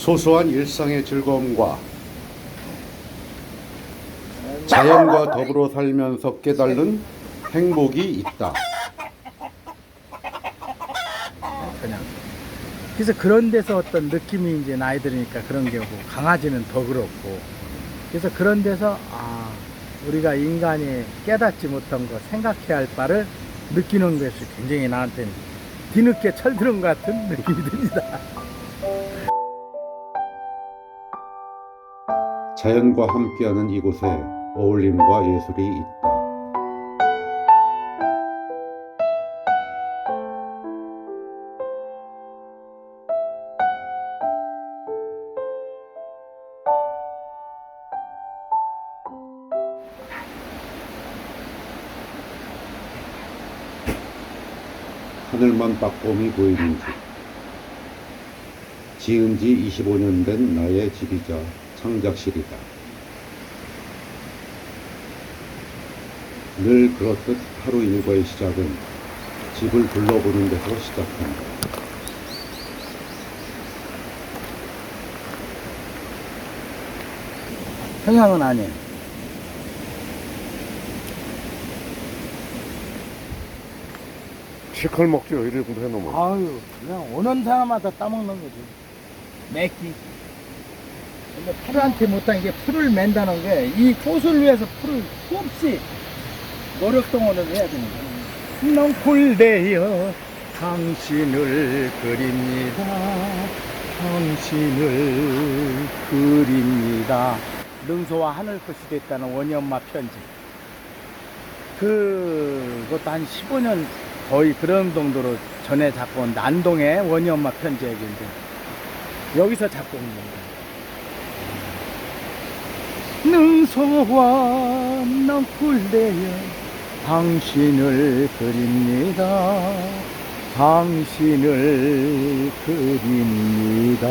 소소한 일상의 즐거움과 자연과 더불어 살면서 깨달은 행복이 있다. 그냥. 그래서 그런 데서 어떤 느낌이 이제 나이 들으니까 그런 게 오고, 강아지는 더 그렇고. 그래서 그런 데서, 우리가 인간이 깨닫지 못한 거, 생각해야 할 바를 느끼는 것이 굉장히 나한테는 뒤늦게 철드는 것 같은 느낌이 듭니다. 자연과 함께하는 이곳에 어울림과 예술이 있다. 하늘만 빠꼼히 보이는 집. 지은 지 25년 된 나의 집이자 창작실이다. 늘 그렇듯 하루 일과의 시작은 집을 둘러보는 데서 시작한다. 평양은 아니에요. 실컷 먹죠. 이래 정도 해놓으면. 아유, 그냥 오는 사람마다 따먹는 거지. 매끼. 근데 풀한테 못한 게 풀을 맨다는 게 이 꽃을 위해서 풀을 수없이 노력동원을 해야 되는 거예요. 넝쿨대여 당신을 그립니다. 당신을 그립니다. 능소와 하늘꽃이 됐다는 원희엄마 편지. 그것도 한 15년 거의 그런 정도로 전에 잡고 온 난동의 원희엄마 편지 얘기인데 여기서 잡고 온 겁니다. 능소와 넝쿨대여 당신을 그립니다. 당신을 그립니다.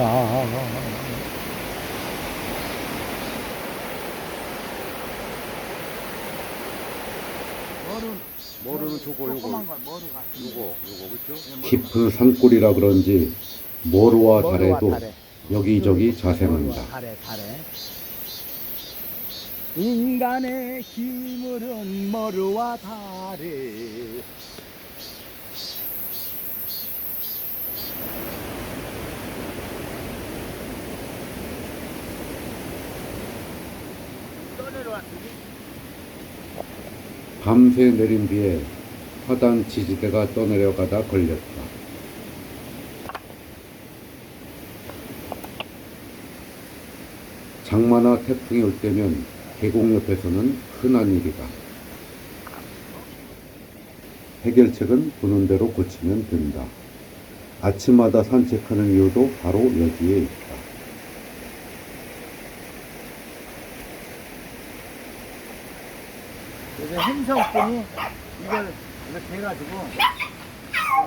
머루는 저거 조그만 거 머루 같은 요거 그쵸? 깊은 산골이라 그런지 머루와 달에도 여기저기 자생한다. 달에. 인간의 기물은 머루와 달에. 밤새 내린 비에 화단 지지대가 떠내려가다 걸렸다. 장마나 태풍이 올 때면 계곡 옆에서는 흔한 일이다. 해결책은 보는 대로 고치면 된다. 아침마다 산책하는 이유도 바로 여기에 있다. 그래서 행성분이 이걸 이렇게 해가지고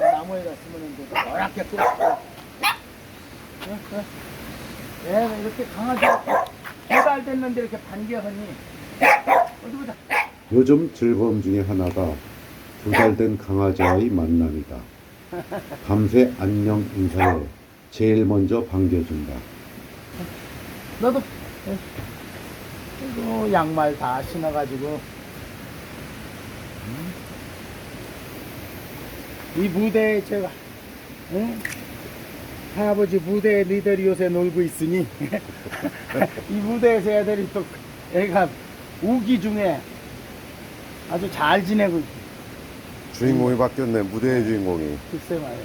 나무에다 쓰면 돼. 노랗게 끓여. 얘가 이렇게 강아지가 개발됐는데 이렇게 반겨하니 어디 보자. 요즘 즐거움 중에 하나가 2달 된 강아지와의 만남이다. 밤새 안녕 인사에 제일 먼저 반겨준다. 너도 이거 양말 다 신어가지고 이 무대에 제가 할아버지 무대에 니들이 요새 놀고 있으니 이 무대에서 애들이 또 애가 우기 중에 아주 잘 지내고 있고. 주인공이 바뀌었네. 무대의 주인공이. 글쎄 말이야.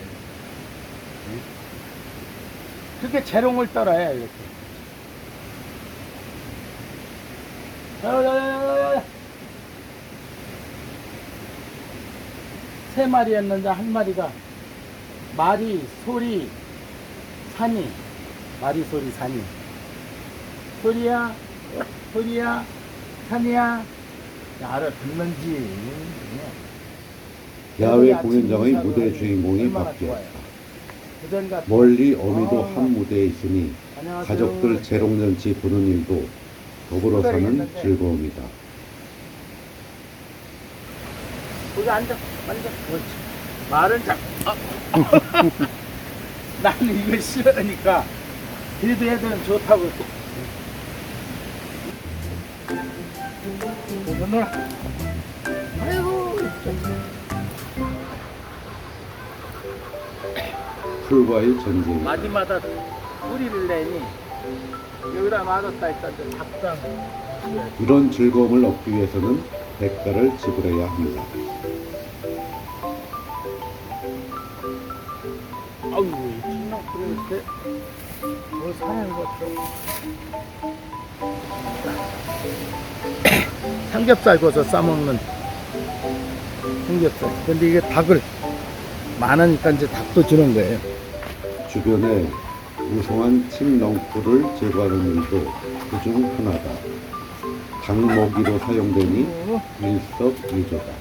그렇게 재롱을 떨어요 이렇게. 야야야야야. 3마리였는데 한 마리가 말이 소리 산이 말이 소리 산이 소리야 소리야 산이야 알아듣는지. 야외 공연장의 무대 주인공이 바뀌었다. 멀리 어미도 한 무대에 있으니 가족들 재롱잔치 보는 일도 더불어 사는 즐거움이다. 거기 앉아. 그렇지. 말은 자. 나는 이거 싫으니까 그래도 애들은 좋다고. 놀아. 아이고. 풀과의 전쟁. 마디마다 뿌리를 내니 여기다 맞았다 했다 답장. 이런 즐거움을 얻기 위해서는 대가를 지불해야 합니다. 아우 신랑 그럴 때뭘 사는 것도 삼겹살 구워서 싸먹는 삼겹살. 근데 이게 닭을 많으니까 이제 닭도 주는 거예요. 주변에 우성한 침넝쿨을 제거하는 일도 그중 하나다. 닭 먹이로 사용되니 일석이조다.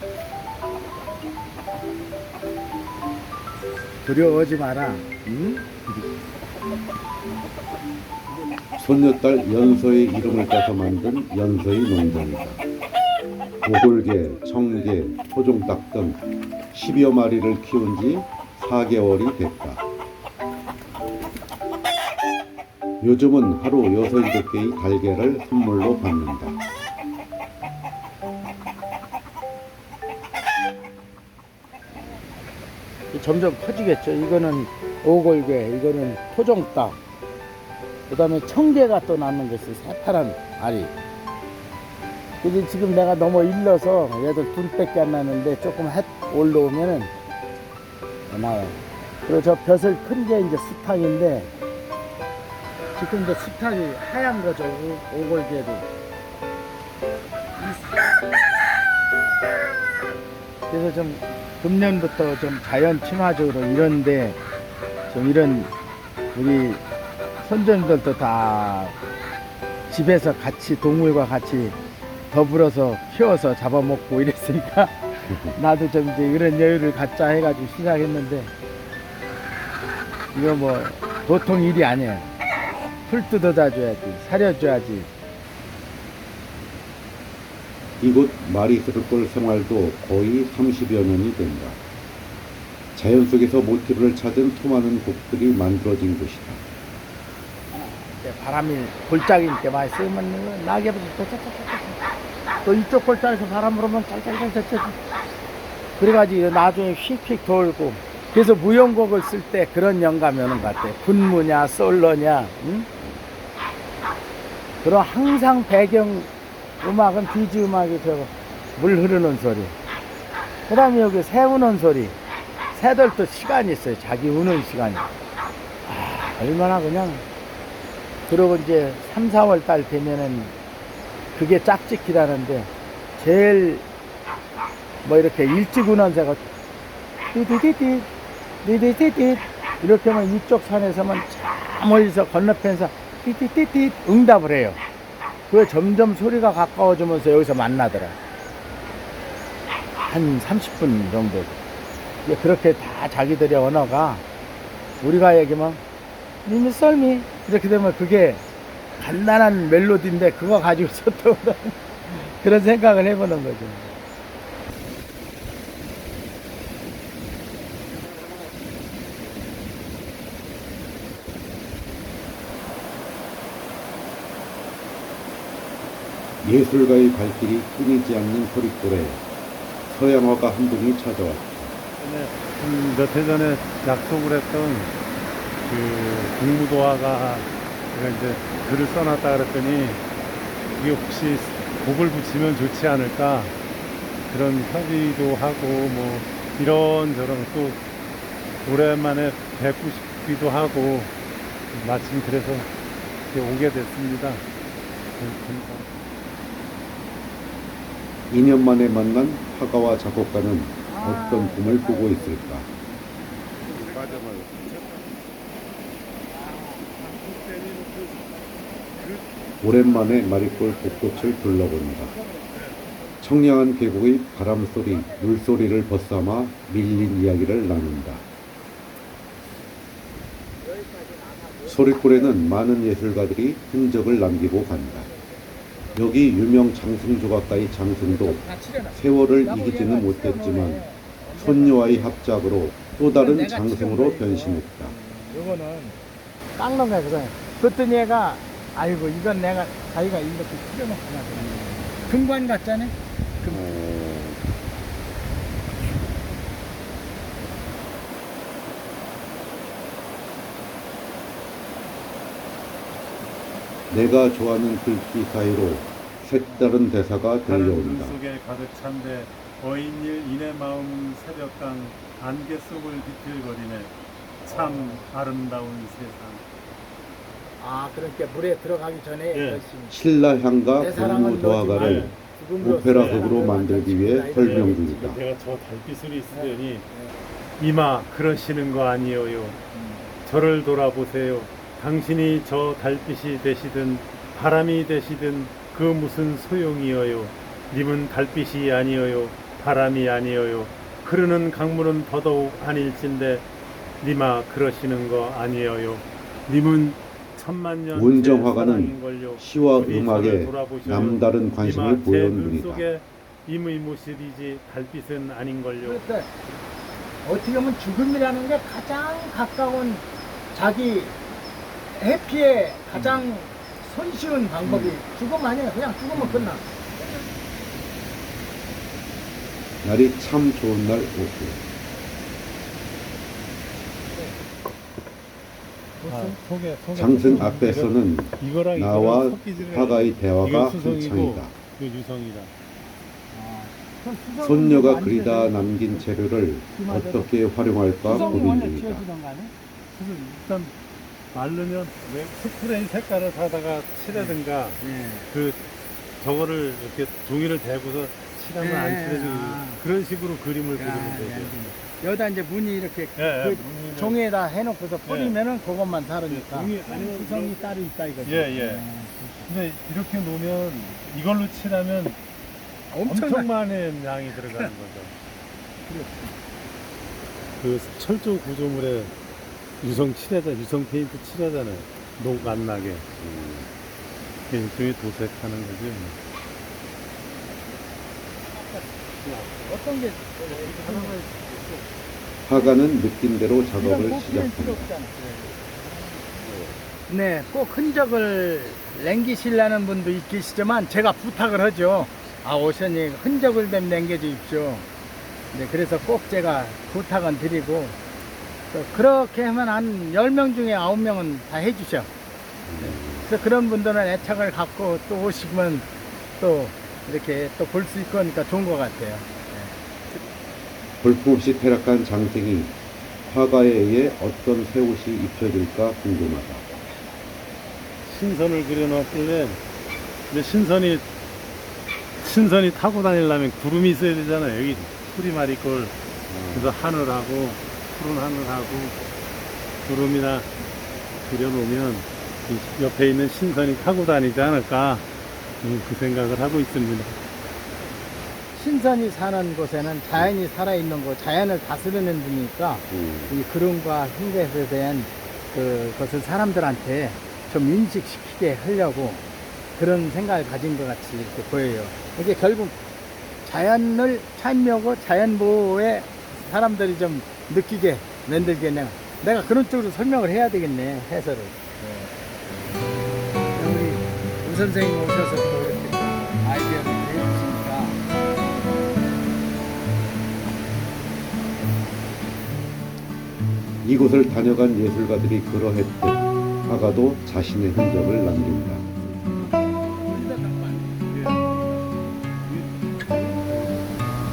두려워하지 마라. 응? 손녀딸 연서의 이름을 따서 만든 연서의 농장이다. 오골개, 청개, 토종닭 등 10여 마리를 키운 지 4개월이 됐다. 요즘은 하루 6, 7개의 달걀을 선물로 받는다. 점점 커지겠죠. 이거는 오골개, 이거는 토종닭, 그 다음에 청개가 또 낳는 것이 새파란 알이. 그래서 지금 내가 너무 일러서 얘들 둘밖에 안 나는데 조금 햇 올라오면은 나와요. 그리고 저 벼슬 큰 게 이제 수탉인데 지금 이제 수탉이 하얀 거죠. 오골개도. 그래서 좀 금년부터 좀 자연 친화적으로 이런데 좀 이런 우리 선조님들도 다 집에서 같이 동물과 같이 더불어서 키워서 잡아먹고 이랬으니까 나도 좀 이제 이런 여유를 갖자 해가지고 시작했는데 이거 뭐 보통 일이 아니에요. 풀 뜯어다 줘야지, 사려줘야지. 이곳 마리스르골 생활도 거의 30여 년이 된다. 자연 속에서 모티브를 찾은 수많은 곡들이 만들어진 곳이다. 바람이 골짜기니까 많이 쓰면 낙엽이 또 이쪽 골짜기에서 바람 불으면 짤짤짤짤 그래가지고 나중에 휙휙 돌고. 그래서 무용곡을 쓸 때 그런 영감이 오는 것 같아요. 군무냐 솔로냐, 응? 그럼 항상 배경 음악은 비지 음악이 저거 물 흐르는 소리, 그 다음에 여기 새 우는 소리. 새들도 시간이 있어요. 자기 우는 시간이. 얼마나 그냥. 그러고 이제 3, 4월 달 되면은 그게 짝짓기라는데 제일 뭐 이렇게 일찍 우는 새가 띠띠띠띠 띠띠띠띠 이렇게 하면 이쪽 산에서만 저 멀리서 건너편에서 띠띠띠띠 응답을 해요. 그게 점점 소리가 가까워지면서 여기서 만나더라. 한 30분 정도. 그렇게 다 자기들의 언어가 우리가 얘기하면 미미 썰미 이렇게 되면 그게 간단한 멜로디인데 그거 가지고서 또 그런 생각을 해보는 거죠. 예술가의 발길이 끊이지 않는 소리골에 서양화가 한 분이 찾아왔다. 몇 해 전에 약속을 했던 그 공무도화가 제가 이제 글을 써놨다 그랬더니 이게 혹시 곡을 붙이면 좋지 않을까 그런 협의도 하고 뭐 이런저런 또 오랜만에 뵙고 싶기도 하고 마침 그래서 이렇게 오게 됐습니다. 2년 만에 만난 화가와 작곡가는 어떤 꿈을 꾸고 있을까? 오랜만에 마리골 벚꽃을 둘러본다. 청량한 계곡의 바람소리, 물소리를 벗삼아 밀린 이야기를 나눈다. 소리골에는 많은 예술가들이 흔적을 남기고 간다. 여기 유명 장승 조각가의 장승도 세월을 이기지는 못했지만 손녀와의 합작으로 또 다른 장승으로 변신했다. 이거는 깎는 거야. 그냥 그랬더니 얘가 아이고 이건 내가 자기가 이렇게 튀겨놓고 나더라고. 금관 같잖아. 내가 좋아하는 글귀 사이로 색다른 대사가 다른 들려온다. 눈 속에 가득 찬데 어인일 이내 마음 새벽강 안개 속을 비틀거리네. 참 아름다운 세상. 아 그러니까 물에 들어가기 전에 예. 열심히 신라향가 내 사랑은 경무도화가를 너지만 죽음으로 오페라극으로 사랑을 만들기 위해 만들지 설명 말아야 중이다. 내가 저 달빛을 있으려니 네. 이마 그러시는 거 아니에요. 저를 돌아보세요. 당신이 저 달빛이 되시든 바람이 되시든 그 무슨 소용이어요. 님은 달빛이 아니어요. 바람이 아니어요. 흐르는 강물은 더더욱 아닐진데 님아 그러시는 거 아니에요. 님은 천만년 운정화가는 시와 음악에 남다른 관심을 보여온 분이다. 속에 임의 모습이지 달빛은 아닌걸요. 그러니까 어떻게 보면 죽음이라는 게 가장 가까운 자기 해피에 가장 손쉬운 방법이 죽음 아니에요. 그냥 죽으면 끝나. 날이 참 좋은 날 오후. 속에 장승 앞에서는 이거랑 나와 이거랑 섞이지를 화가의 대화가 이건 수성이고 한창이다. 이거 유성이다. 손녀가 그리다 남긴 재료를 어떻게 활용할까 고민 중이다. 일단 마르면 왜 스프레이 색깔을 사다가 칠하든가 그 저거를 이렇게 종이를 대고서 칠하면 안 칠해지고 그런 식으로 그림을 그리면 되죠. 여기다 이제 무늬 이렇게 예, 그 종이에다 해놓고서 뿌리면은 그것만 다르니까 종이 아니면 수성이 따로 있다 이거지. 예. 근데 이렇게 놓으면 이걸로 칠하면 엄청 많은 양이 들어가는 거죠. 그 철조 구조물에 유성 페인트 칠하잖아요. 녹 안 나게. 일종의 도색하는 거지. 어떤 게 화가는 느낌대로 작업을 이런 꼭 필요 시작한다. 없잖아. 네, 꼭 흔적을 남기시려는 분도 계시지만 제가 부탁을 하죠. 아, 오셔니 흔적을 좀 남겨주십시오. 네, 그래서 꼭 제가 부탁은 드리고 또 그렇게 하면 한 10명 중에 9명은 다 해주셔. 네. 그래서 그런 분들은 애착을 갖고 또 오시면 또 이렇게 또 볼 수 있고 하니까 좋은 것 같아요. 볼품없이 퇴락한 장생이 화가에 의해 어떤 새 옷이 입혀질까 궁금하다. 신선을 그려놨길래 근데 신선이 타고 다니려면 구름이 있어야 되잖아요. 여기 풀이마리 꼴 그래서 하늘하고 푸른 하늘하고 구름이나 그려놓으면 이 옆에 있는 신선이 타고 다니지 않을까 그 생각을 하고 있습니다. 신선이 사는 곳에는 자연이 살아있는 곳, 자연을 다스리는 분이니까 이 그림과 흰것에 대한 그것을 사람들한테 좀 인식시키게 하려고 그런 생각을 가진 것 같이 이렇게 보여요. 이게 결국 자연을 참여하고 자연 보호에 사람들이 좀 느끼게 만들게 내가 그런 쪽으로 설명을 해야 되겠네, 해설을. 우리 우 선생님 오셔서 또 이렇게 아이디어를 해주시니까. 이곳을 다녀간 예술가들이 그러했듯 화가도 자신의 흔적을 남긴다.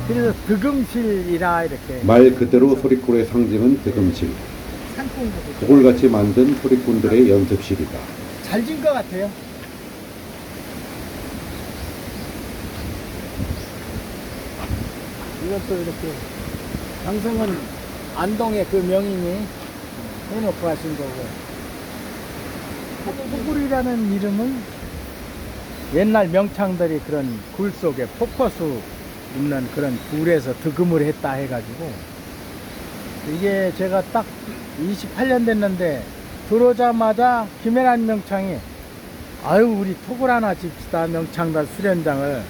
그래서 득음실이라 이렇게 말 그대로 소리꾼의 상징은 득음실. 상품도 도굴같이 만든 소리꾼들의 연습실이다. 잘 진 것 같아요. 이것도 이렇게 장성은 안동의 그 명인이 해놓고 하신 거고, 토굴이라는 이름은 옛날 명창들이 그런 굴 속에 폭포수 있는 그런 굴에서 득음을 했다 해가지고, 이게 제가 딱 28년 됐는데 들어오자마자 김혜란 명창이 아유 우리 토굴 하나 집시다 명창단 수련장을.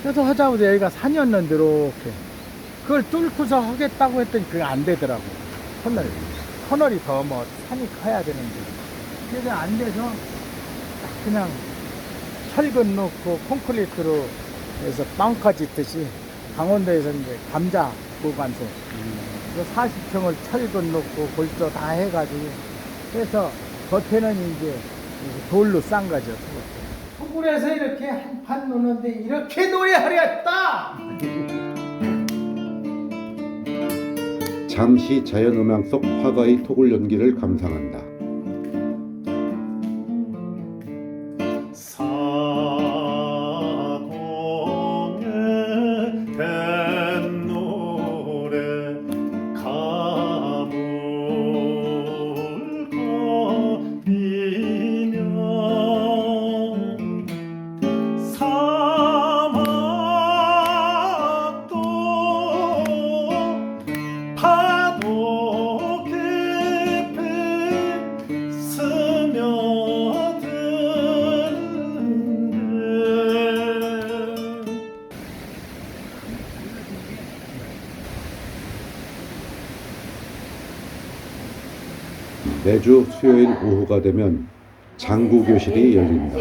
그래서 하자마자 여기가 산이었는데 이렇게 그걸 뚫고서 하겠다고 했더니 그게 안 되더라고. 터널이 더 뭐 산이 커야 되는데 그래서 안 돼서 딱 그냥 철근 넣고 콘크리트로 해서 빵카 짓듯이 강원도에서 이제 감자 보관소 그래서 40평을 철근 넣고 골조 다 해가지고 해서 겉에는 이제 돌로 싼 거죠. 토굴에서 이렇게 한 판 노는데 이렇게 노래하랬다. 잠시 자연음향 속 화가의 토굴 연기를 감상한다. 사공의 뱃노래 가물거리며 사막도 파도 깊이 스며드는데 매주 수요일 오후가 되면 장구 교실이 열린다.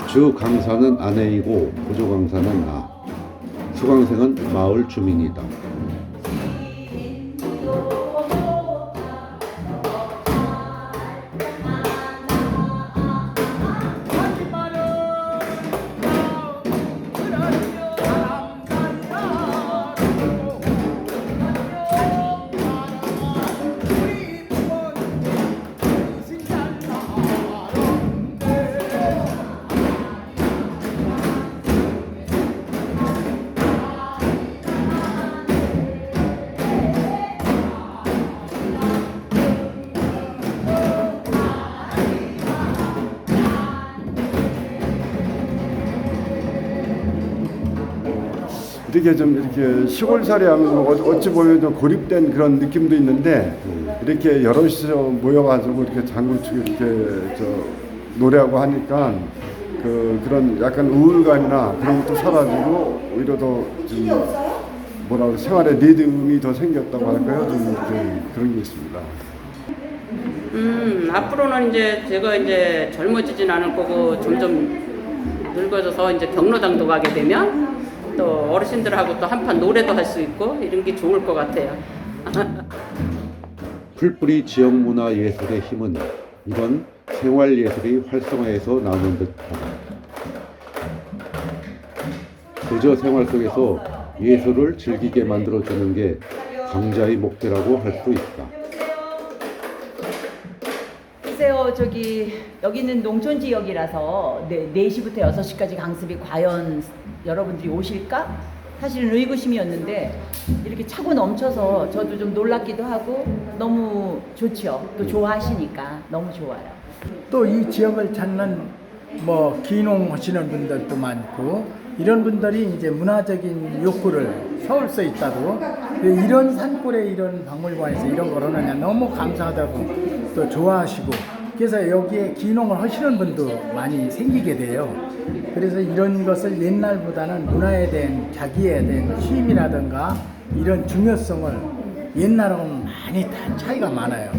주 강사는 아내이고 보조 강사는 나. 수강생은 마을 주민이다. 이렇게 좀 이렇게 시골살이 하면 어찌 보면 좀 고립된 그런 느낌도 있는데 이렇게 여럿이서 모여가지고 이렇게 장구 치고 이렇게 노래하고 하니까 그런 약간 우울감이나 그런 것도 사라지고 오히려 더좀 뭐라고 생활에 리듬이 더 생겼다고 할까요? 좀 이렇게 그런 게 있습니다. 앞으로는 이제 제가 이제 젊어지진 않을 거고 점점 늙어져서 이제 경로당도 가게 되면 또 어르신들하고 또 한판 노래도 할 수 있고 이런 게 좋을 것 같아요. 풀뿌리 지역문화예술의 힘은 이런 생활예술이 활성화해서 나오는 듯하다. 그저 생활 속에서 예술을 즐기게 만들어주는 게 강자의 목표라고 할 수 있다. 글쎄요, 여기는 농촌 지역이라서 4시부터 6시까지 강습이 과연 여러분들이 오실까? 사실은 의구심이었는데 이렇게 차고 넘쳐서 저도 좀 놀랍기도 하고 너무 좋죠. 또 좋아하시니까 너무 좋아요. 또 이 지역을 찾는 뭐 귀농 하시는 분들도 많고 이런 분들이 이제 문화적인 욕구를 서울서 있다고 이런 산골에 이런 박물관에서 이런 걸 하느냐 너무 감사하다고 또 좋아하시고 그래서 여기에 귀농을 하시는 분도 많이 생기게 돼요. 그래서 이런 것을 옛날보다는 문화에 대한 자기에 대한 취임이라든가 이런 중요성을 옛날하고는 많이 다 차이가 많아요.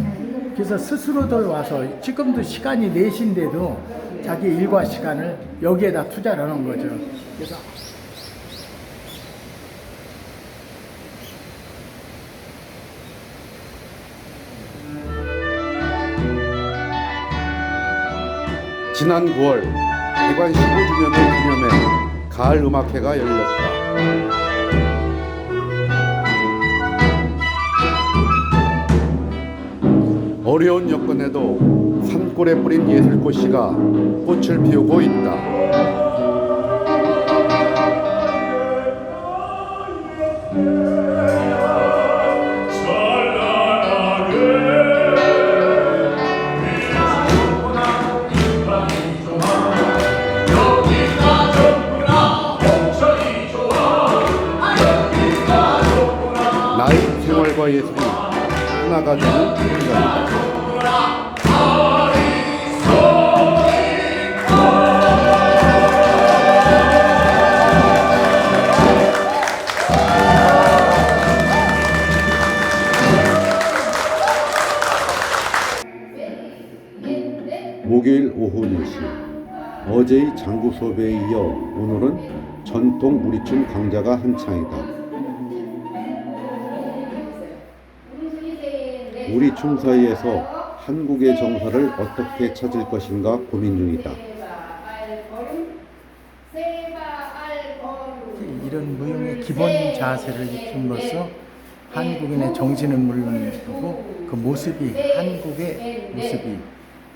그래서 스스로들 와서 지금도 시간이 4시인데도 자기 일과 시간을 여기에다 투자를 하는 거죠. 그래서 지난 9월 대관 15주년을 기념해 가을 음악회가 열렸다. 어려운 여건에도 산골에 뿌린 예술꽃씨가 꽃을 피우고 있다. 나의 생활과 예술이 하나가 되는 공간이다. 어제의 장구 수업에 이어 오늘은 전통 우리춤 강좌가 한창이다. 우리춤 사이에서 한국의 정서를 어떻게 찾을 것인가 고민 중이다. 이런 무용의 기본 자세를 익힘으로써 한국인의 정신을 물론이고 그 모습이 한국의 모습이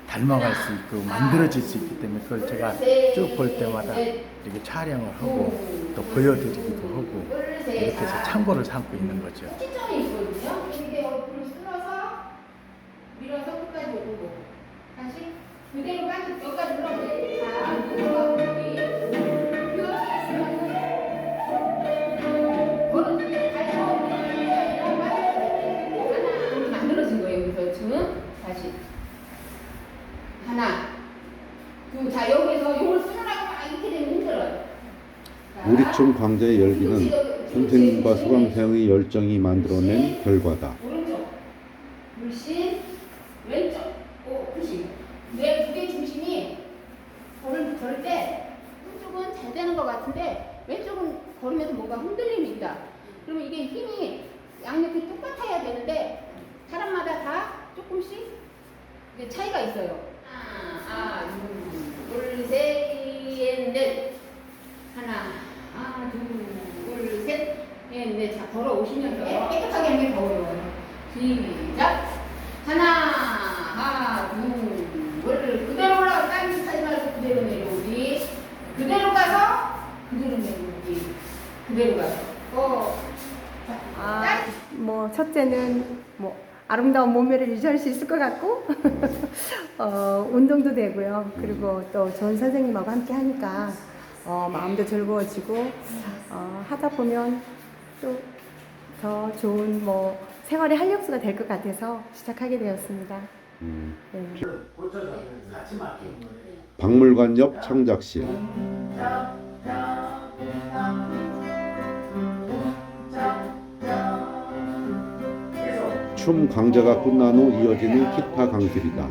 닮아갈 수 있고 만들어질 수 있기 때문에 그걸 제가 쭉 볼 때마다 이렇게 촬영을 하고 또 보여드리기도 하고 이렇게 해서 참고를 삼고 있는 거죠. 시점이 있거든요. 이렇게 옆으로 쓸어서 밀어서 끝까지 오고 다시 그대로 여기까지 눌러보세요. 자, 눌러보고 만들어진 거예요. 여기서 지금 다시 하나, 둘, 자 여기서 이걸 쓰느라고 막 이렇게 되면 힘들어요. 우리춤 강좌의 열기는 선생님과 수강생의 열정이 만들어낸 결과다. 오른쪽, 물씬, 왼쪽, 푸시. 내 무게 중심이 걸을 때 한쪽은 잘 되는 것 같은데 왼쪽은 걸으면서 뭔가 흔들림이 있다. 그러면 이게 힘이 양옆이 똑같아야 되는데 사람마다 다 조금씩 이게 차이가 있어요. 하나, 둘, 셋, 넷. 하나, 둘, 셋, 넷. 자, 걸어오시면서 깨끗하게 하는 게 더 어려워요. 시작. 하나, 둘, 그대로 올라가. 땅 타지 말고 그대로 내려오기. 그대로 가서 그대로 내려오기. 그대로 가서. 뭐 첫째는 뭐 아름다운 몸매를 유지할 수 있을 것 같고 운동도 되고요. 그리고 또 좋은 선생님하고 함께 하니까 마음도 즐거워지고 하다 보면 또 더 좋은 뭐 생활의 활력소가 될 것 같아서 시작하게 되었습니다. 네. 박물관 옆 창작실. 춤 강좌가 끝난 후 이어지는 기타 강습이다.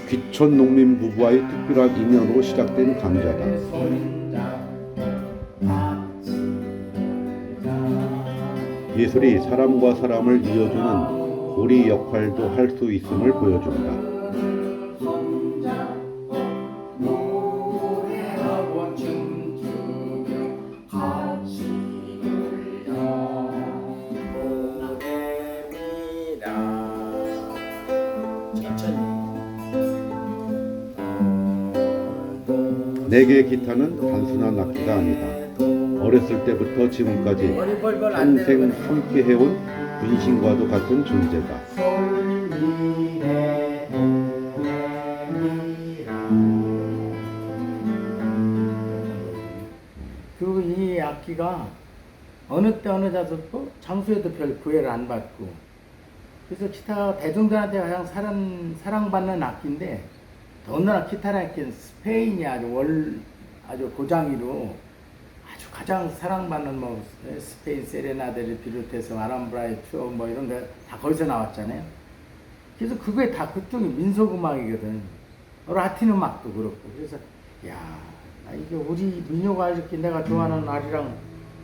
귀촌 농민 부부와의 특별한 인연으로 시작된 강좌다. 예술이 사람과 사람을 이어주는 고리 역할도 할 수 있음을 보여준다. 내게 기타는 단순한 악기가 아니다. 어렸을 때부터 지금까지 평생 함께 해온 분신과도 같은 존재다. 그리고 이 악기가 어느 때 어느 장소에도 별 구애를 안 받고 그래서 기타가 대중들한테 가장 사랑받는 악기인데 더군다나 기타라는 악기는 스페인이 아주 고장이로 아주 가장 사랑받는 뭐 스페인 세레나데를 비롯해서 아람브라의 추억 뭐 이런 거 다 거기서 나왔잖아요. 그래서 그게 다 그쪽이 민속음악이거든. 라틴 음악도 그렇고. 그래서 야 이게 우리 민요가 이렇게 내가 좋아하는 아리랑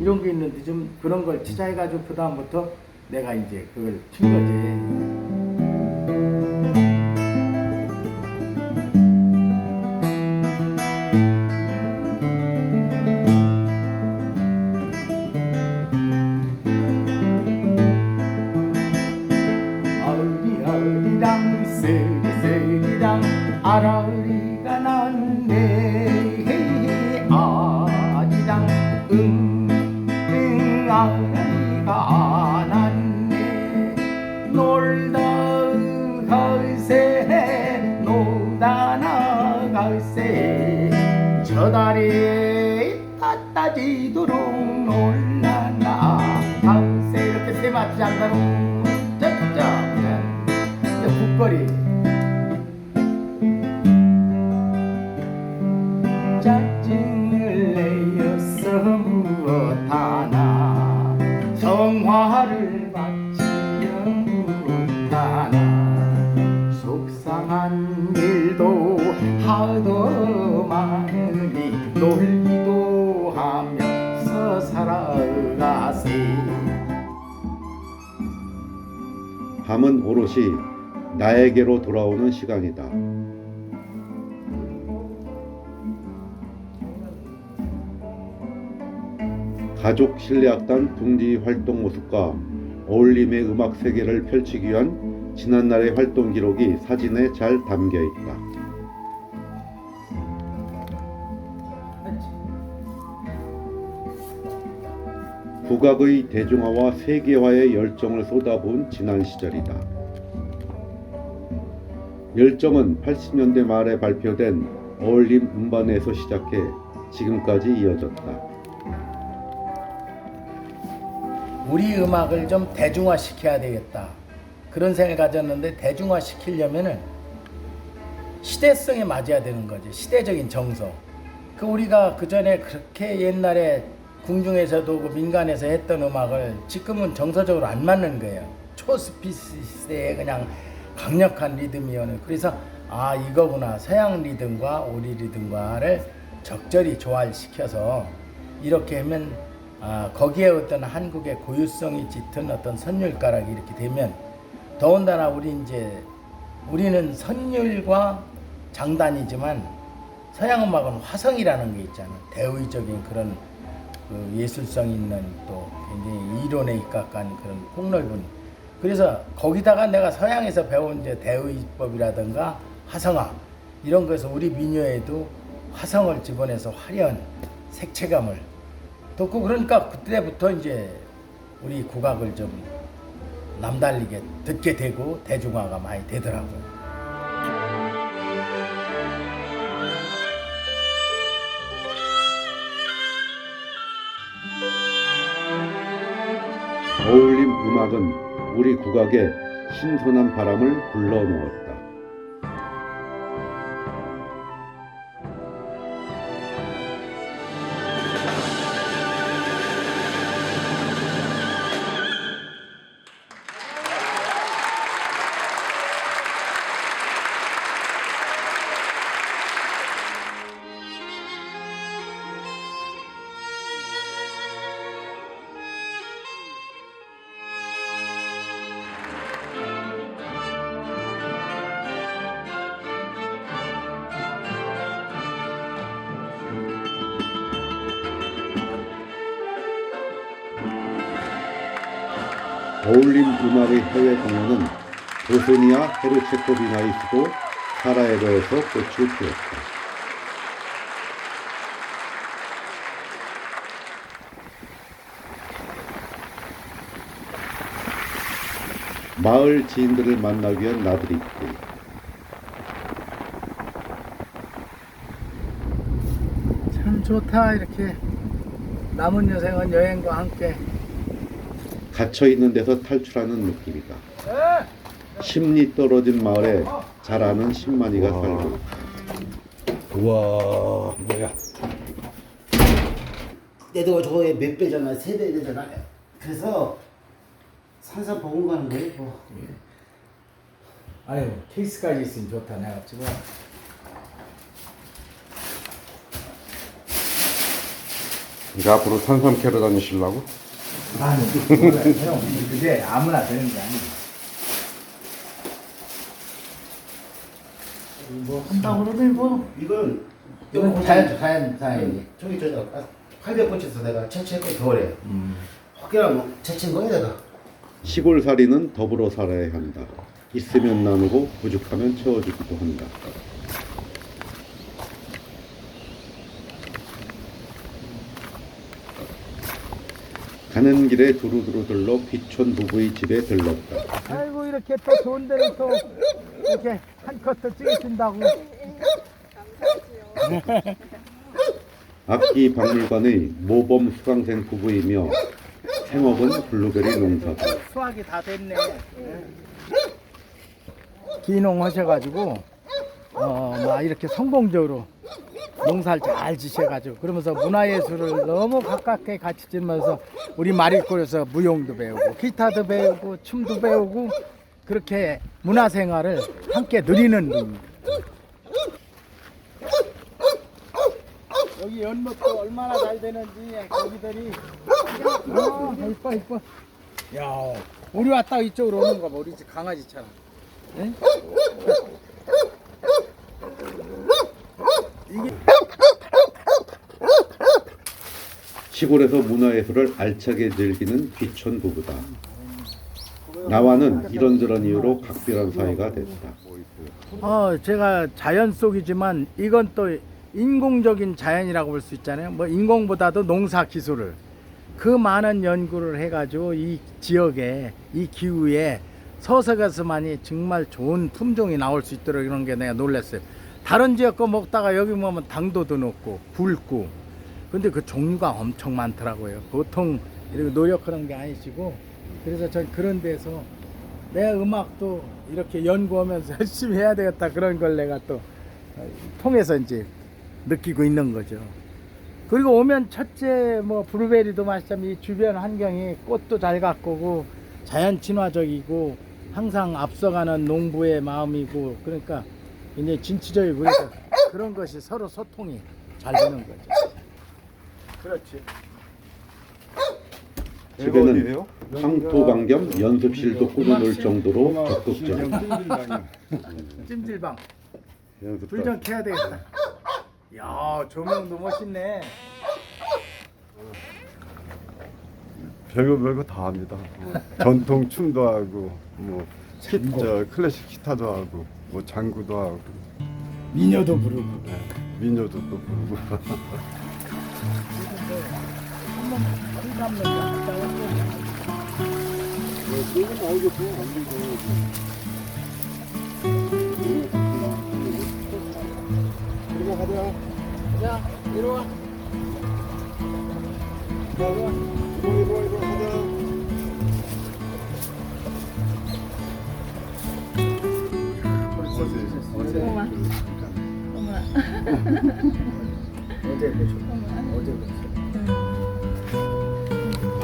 이런 게 있는데 좀 그런 걸 찾아해가지고 그 다음부터 내가 이제 그걸 친 거지. 아라리가 났네 아리랑 아라리가 났네 놀다 갈새 놀다 나갈새 저 다리 탔다지도록 놀란다 갈새 이렇게 세 바퀴 한다로 쩍쩍 국거리 짜증을 내어서 무엇하나 성화를 바치려 무엇하나 속상한 일도 마도 많으니 놀기도 하면서 살아가세. 밤은 오롯이 나에게로 돌아오는 시간이다. 가족 실내악단 둥지 활동 모습과 어울림의 음악 세계를 펼치기 위한 지난날의 활동 기록이 사진에 잘 담겨 있다. 국악의 대중화와 세계화의 열정을 쏟아부은 지난 시절이다. 열정은 80년대 말에 발표된 어울림 음반에서 시작해 지금까지 이어졌다. 우리 음악을 좀 대중화시켜야 되겠다. 그런 생각을 가졌는데 대중화시키려면은 시대성에 맞아야 되는 거지. 시대적인 정서. 그 우리가 그 전에 그렇게 옛날에 궁중에서도 그 민간에서 했던 음악을 지금은 정서적으로 안 맞는 거예요. 초스피스의 그냥 강력한 리듬이었는. 그래서 아 이거구나. 서양 리듬과 우리 리듬과를 적절히 조화시켜서 이렇게 하면 거기에 어떤 한국의 고유성이 짙은 어떤 선율가락이 이렇게 되면 더군다나 우리는 선율과 장단이지만 서양 음악은 화성이라는 게 있잖아. 대의적인 그런 그 예술성 있는 또 굉장히 이론에 입각한 그런 폭넓은. 그래서 거기다가 내가 서양에서 배운 이제 대의법이라든가 화성화 이런 거에서 우리 민요에도 화성을 집어내서 화려한 색채감을 돋고 그러니까 그때부터 이제 우리 국악을 좀 남달리게 듣게 되고 대중화가 많이 되더라고요. 어울림 음악은 우리 국악에 신선한 바람을 불러넣었다. 어울림 음악의 해외 공연은 보스니아 헤르체고비나의 수도 사라예보에서 꽃을 피웠다. 마을 지인들을 만나기 위한 나들이길. 참 좋다. 이렇게 남은 여생은 여행과 함께 갇혀있는 데서 탈출하는 느낌이다. 심리 떨어진 마을에 자라는 신만이가 살고. 우와, 뭐야. 내도 저거에 몇 배잖아, 3배 되잖아. 그래서 산산 보고 가는 거예요. 뭐. 아유 케이스까지 있으면 좋다. 내가 지금 이제 앞으로 산삼 캐러 다니시려고? 아니 형 그게 아무나 되는 게 아니야. 뭐 한다고 그러더니 뭐 이건 자연이. 저기 저기 800꽂혀서 내가 채취했고 겨울에 혹여나 뭐 채취한 거야 내가. 시골살이는 더불어 살아야 한다. 있으면 나누고 부족하면 채워주기도 한다. 가는 길에 두루두루 들러 비촌 부부의 집에 들렀다. 아이고 이렇게 또 좋은 데를 또 이렇게 한 컷 더 찍으신다고. 악기 박물관의 모범 수강생 부부이며 생업은 블루베리 농사다. 수확이 다 됐네. 기농 하셔가지고 막 이렇게 성공적으로 농사를 잘 지셔가지고 그러면서 문화예술을 너무 가깝게 같이 지면서 우리 마리골에서 무용도 배우고 기타도 배우고 춤도 배우고 그렇게 문화생활을 함께 누리는 분입니다. 여기 연못도 얼마나 잘 되는지 거기들이 이뻐 이뻐. 야, 우리 왔다 이쪽으로 오는 거 봐. 우리 집 강아지처럼. 응? 이게 시골에서 문화예술을 알차게 즐기는 귀촌 부부다. 나와는 이런저런 이유로 각별한 사이가 됐다. 제가 자연 속이지만 이건 또 인공적인 자연이라고 볼 수 있잖아요. 뭐 인공보다도 농사 기술을 그 많은 연구를 해가지고 이 지역에 이 기후에 서석에서만이 정말 좋은 품종이 나올 수 있도록 이런 게 내가 놀랐어요. 다른 지역 거 먹다가 여기 보면 당도도 높고 굵고 근데 그 종류가 엄청 많더라고요. 보통 이렇게 노력하는 게 아니시고 그래서 전 그런 데서 내 음악도 이렇게 연구하면서 열심히 해야 되겠다 그런 걸 내가 또 통해서 이제 느끼고 있는 거죠. 그리고 오면 첫째 뭐 블루베리도 맛있지만 이 주변 환경이 꽃도 잘 가꾸고 자연 친화적이고 항상 앞서가는 농부의 마음이고 그러니까 이제 진취적이고 그래서 그런 것이 서로 소통이 잘 되는 거죠. 그렇지. 집에는 황토방 겸 연습실도 꾸며놓을 정도로 적극적. 찜질방. 불 좀 켜야 되겠다. 야, 조명도 멋있네. 별거 다 합니다. 전통 춤도 하고 뭐 클래식 기타도 하고 뭐 장구도 하고 미녀도 부르고. 민요도 또 부르고. 자, 이리 와.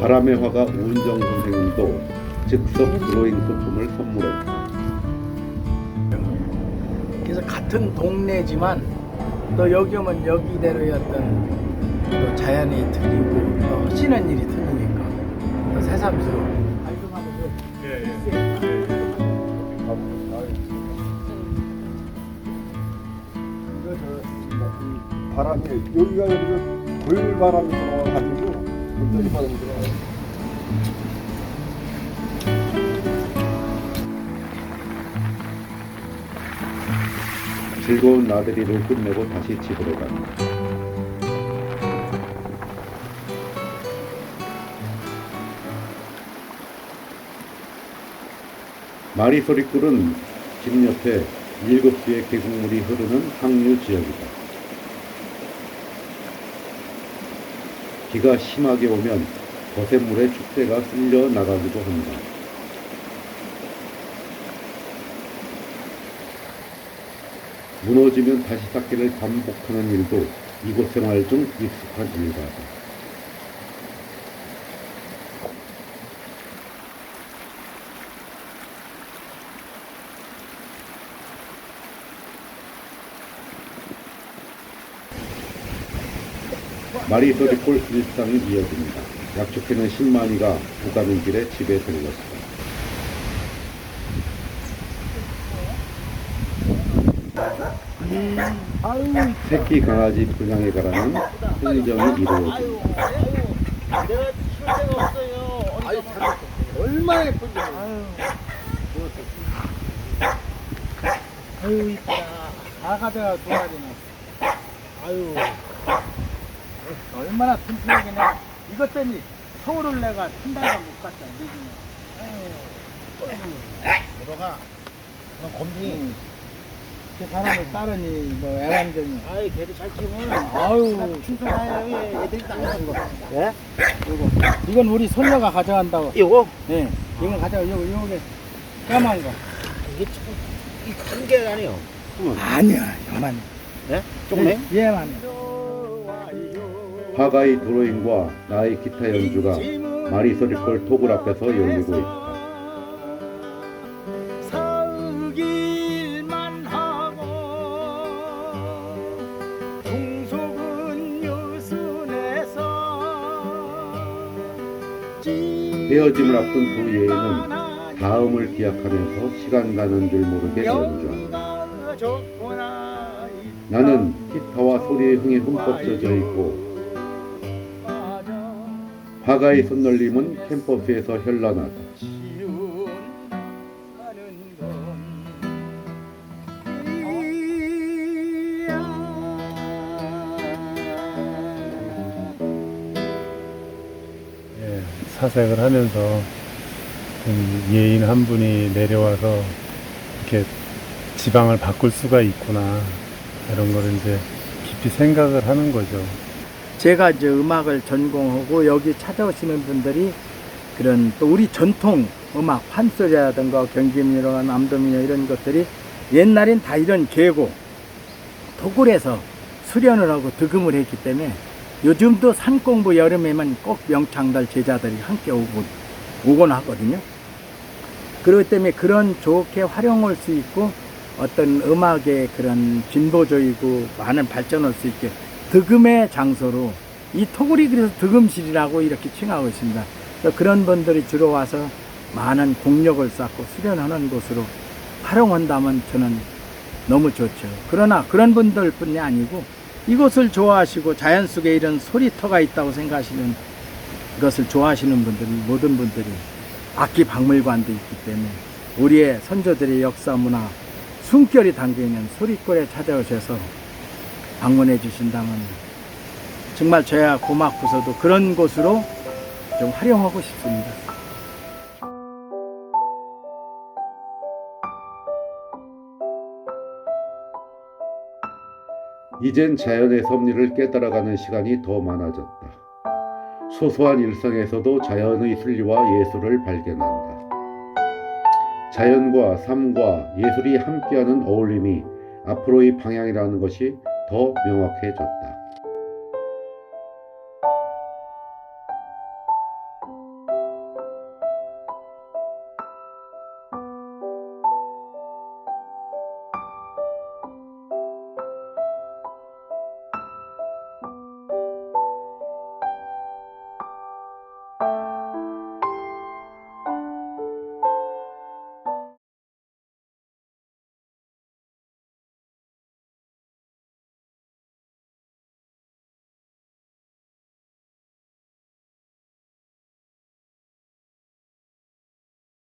바람의 화가 우은정 선생님도 즉석 드로잉 소품을 선물했다. 그래서 같은 동네지만 또 여기 오면 여기대로의 어떤 또 자연이 틀리고 또 쉬는 일이 틀리니까 또 새삼스러워. 바람이 여기가 돌 바람이 들어와가지고 돌 바람이 들어와. 즐거운 나들이를 끝내고 다시 집으로 간다. 마리소리꿀은 집 옆에 7개의 계곡물이 흐르는 항류 지역이다. 비가 심하게 오면 거센물에 축대가 쓸려 나가기도 한다. 무너지면 다시 쌓기를 반복하는 일도 이곳 생활 중 익숙한 일과다. 마리소리골 일상이 이어집니다. 약촉해는 신만이가 오가는 길에 집에 들렀다. 새끼 강아지 분양에 가라는 편의점이 이루어집니다. 내가 쉴 데가 없어요. 얼마나 예쁜지. 아유 이쁘다. 아가대가 2마리나. 아유 얼마나 튼튼하게 내가 이것 때문에 서울을 내가 한 달간 못 갔다. 들어가. 너 검지. 그 사람을 따르니 뭐 애완견이. 아이 걔도 잘 키우면. 아유 충성하여 애들이 따라가는 거. 예? 이건 우리 손녀가 가져간다고. 이거? 네. 이건 가져가. 요게 까만 거. 이게 큰 게 아니요. 아니야. 요만. 예? 조금해? 얘만. 화가의 드로잉과 나의 기타 연주가 마리소리골 토굴 앞에서 열리고 있다. 서울길만 하고 동속은 헤어짐을 앞둔 두 예인은 다음을 기약하면서 시간 가는 줄 모르게 연주한다. 나는 기타와 소리의 흥에 흠뻑 젖어 있고 화가의 손놀림은 캠퍼스에서 현란하다. 예, 사색을 하면서 예인 한 분이 내려와서 이렇게 지방을 바꿀 수가 있구나, 이런 거를 이제 깊이 생각을 하는 거죠. 제가 이제 음악을 전공하고 여기 찾아오시는 분들이 그런 또 우리 전통 음악 판소리라든가 경기민요나 남도민요 이런 것들이 옛날엔 다 이런 계고 도굴에서 수련을 하고 득음을 했기 때문에 요즘도 산공부 여름에만 꼭 명창달 제자들이 함께 오곤 하거든요. 그렇기 때문에 그런 좋게 활용할 수 있고 어떤 음악의 그런 진보적이고 많은 발전할 수 있게 득음의 장소로 이 토굴이 그래서 득음실이라고 이렇게 칭하고 있습니다. 그래서 그런 분들이 주로 와서 많은 공력을 쌓고 수련하는 곳으로 활용한다면 저는 너무 좋죠. 그러나 그런 분들뿐이 아니고 이곳을 좋아하시고 자연 속에 이런 소리터가 있다고 생각하시는 것을 좋아하시는 분들이 모든 분들이 악기 박물관도 있기 때문에 우리의 선조들의 역사 문화 숨결이 담겨있는 소리골에 찾아오셔서 방문해 주신다면 정말 저야 고맙고서도 그런 곳으로 좀 활용하고 싶습니다. 이젠 자연의 섭리를 깨달아가는 시간이 더 많아졌다. 소소한 일상에서도 자연의 순리와 예술을 발견한다. 자연과 삶과 예술이 함께하는 어울림이 앞으로의 방향이라는 것이 더 명확해졌다.